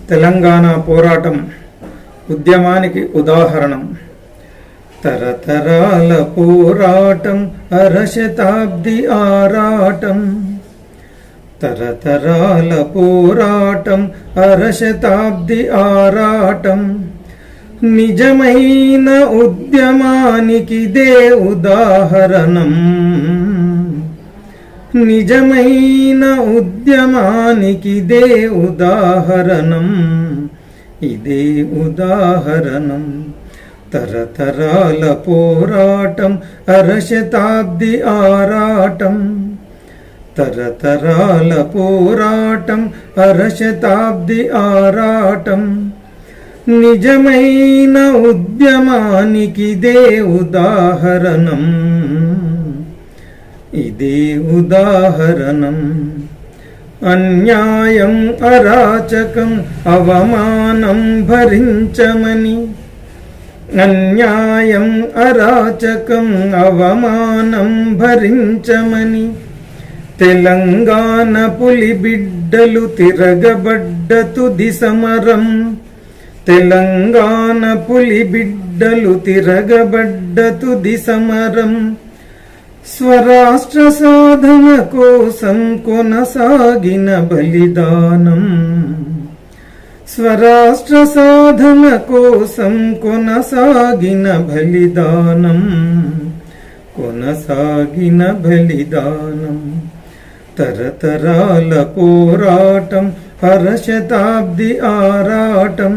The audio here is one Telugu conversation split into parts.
తెలంగాణ పోరాటం ఉద్యమానికి ఉదాహరణం. తరతరాల పోరాటం అరశతాబ్ది ఆరాటం. తరతరాల పోరాటం అరశతాబ్ది ఆరాటం. నిజమైన ఉద్యమానికిదే ఉదాహరణం. నిజమైన ఉద్యమానికిదే ఉదాహరణం. ఇదే ఉదాహరణం. తరతరాల పోరాటం అరశతాబ్ది ఆరాటం. తరతరాల పోరాటం అరశతాబ్ది ఆరాటం. నిజమైన ఉద్యమానికిదే ఉదాహరణం. ఇదే ఉదాహరణం. అన్యాయం అరాచకం అవమానం భరించమని. అన్యాయం అరాచకం అవమానం భరించమని తెలంగాణ పులి బిడ్డలు తిరగబడ్డ తుది సమరం. తెలంగాణ పులి బిడ్డలు తిరగబడ్డ తుది సమరం. స్వరాష్ట్ర సాధన కోసం కొనసాగిన బలిదానం. స్వరాష్ట్ర సాధన కోసం కొనసాగిన బలిదానం. కొనసాగిన బలిదానం. తరతరాల పోరాటం అరశతాబ్ది ఆరాటం.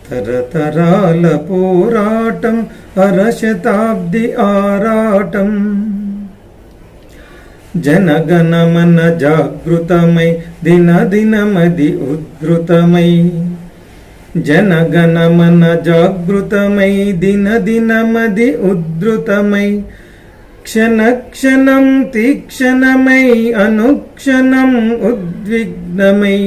తరతరాల పోరాటం అరశతాబ్ది ఆరాటం. జనగణమన జాగృతమై దినదినమది ఉద్ధృతమై. జనగణమన జాగృతమై దినదినమది ఉద్ధృతమై. క్షణక్షణం తీక్షణమై అనుక్షణం ఉద్విగ్నమై.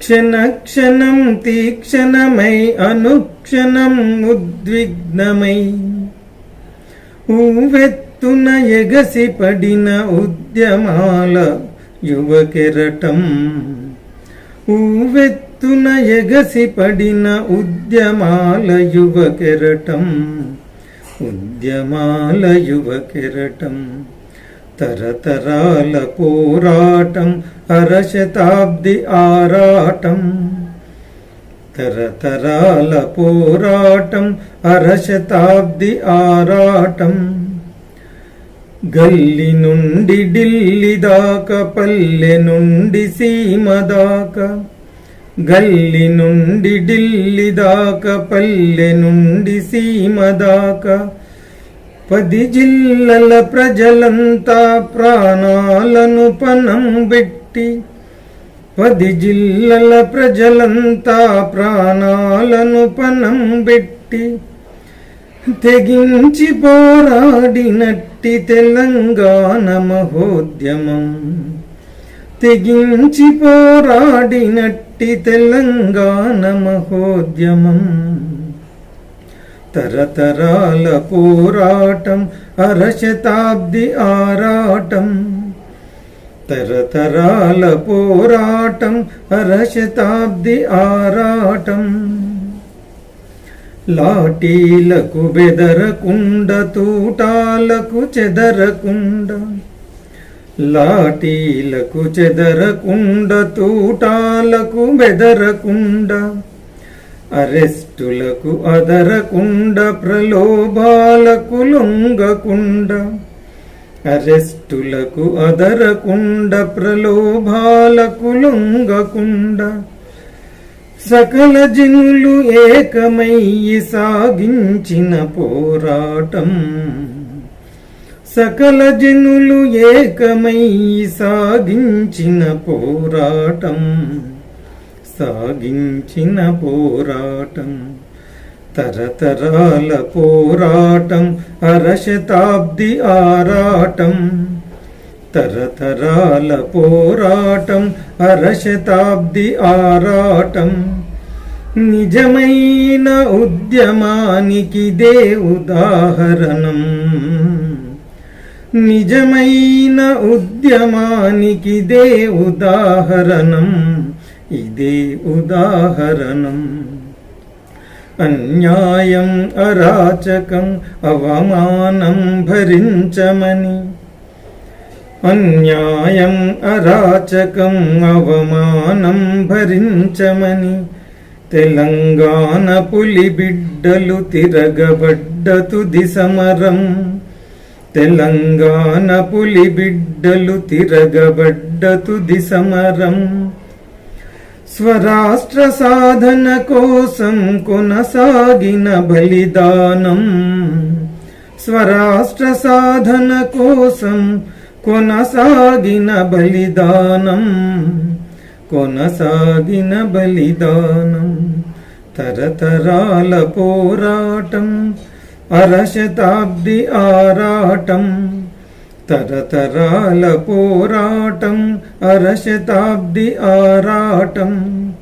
క్షణక్షణం తీక్షణమై అనుక్షణం ఉద్విగ్నమై. ఊవెత్తున ఎగసి పడిన ఉద్యమాల యువకెరటం. ఊవెత్తున ఎగసి పడిన ఉద్యమాల యువకెరటం. ఉద్యమాల యువకెరటం. తరతరాల పోరాటం అరశతాబ్ది ఆరాటం. తరతరాల పోరాటం అరశతాబ్ది ఆరాటం. గల్లి నుండి ఢిల్లీ దాకా, పల్లె నుండి సీమ దాకా. గల్లి నుండి ఢిల్లీ దాకా, పల్లె నుండి సీమ దాకా. 10 జిల్లల ప్రజలంతా ప్రాణాలను పణం పెట్టి. 10 జిల్లల ప్రజలంతా ప్రాణాలను పణం పెట్టి తెగించి పోరాడినట్టి తెలంగాణ మహోద్యమం. తెగించి పోరాడినట్టి తెలంగాణ మహోద్యమం. తరతరాల పోరాటం అరశతాబ్ది ఆరాటం. తరతరాల పోరాటం అరశతాబ్ది ఆరాటం. లాఠీలకు బెదరకుండ, తూటాలకు చెదరకుండ. లాఠీలకు చెదరకుండ, తూటాలకు బెదరకుండ. అరెస్టులకు అదరకుండ, ప్రలోభాలకు లొంగకుండ. అరెస్టులకు అదరకుండ, ప్రలోభాలకు లొంగకుండ. సకల జనులు ఏకమయ్యి సాగించిన పోరాటం. సకల జనులు ఏకమయ్యి సాగించిన పోరాటం. సాగించిన పోరాటం. తరతరాల పోరాటం అరశతాబ్ది ఆరాటం. తరతరాల పోరాటం అరశతాబ్ది ఆరాటం. నిజమైన ఉద్యమానికిదే ఉదాహరణం. నిజమైన ఉద్యమానికిదే ఉదాహరణం. ఇదే ఉదాహరణం. అన్యాయం అరాచకం అవమానం భరించమని, అన్యాయం అరాచకం అవమానం భరించమని తెలంగాణ పులి బిడ్డలు తిరగబడ్డ తుది సమరం. తెలంగాణ పులి బిడ్డలు తిరగబడ్డ తుది సమరం. స్వరాష్ట్ర సాధన కోసం కొనసాగిన బలిదానం. స్వరాష్ట్ర సాధన కోసం కొనసాగిన బలిదానం. కొనసాగిన బలిదానం. తరతరాల పోరాటం అరశతాబ్ది ఆరాటం. తరతరాల పోరాటం అరశతాబ్ది ఆరాటం.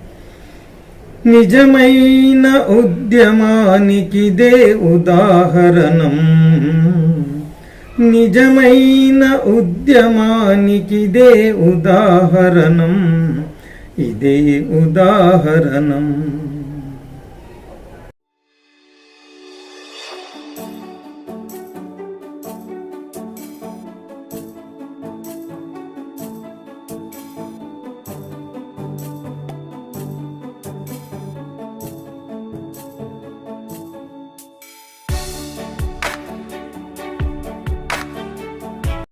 నిజమైన ఉద్యమానికిదే ఉదాహరణం. నిజమైన ఉద్యమానికిదే ఉదాహరణం. ఇదే ఉదాహరణం.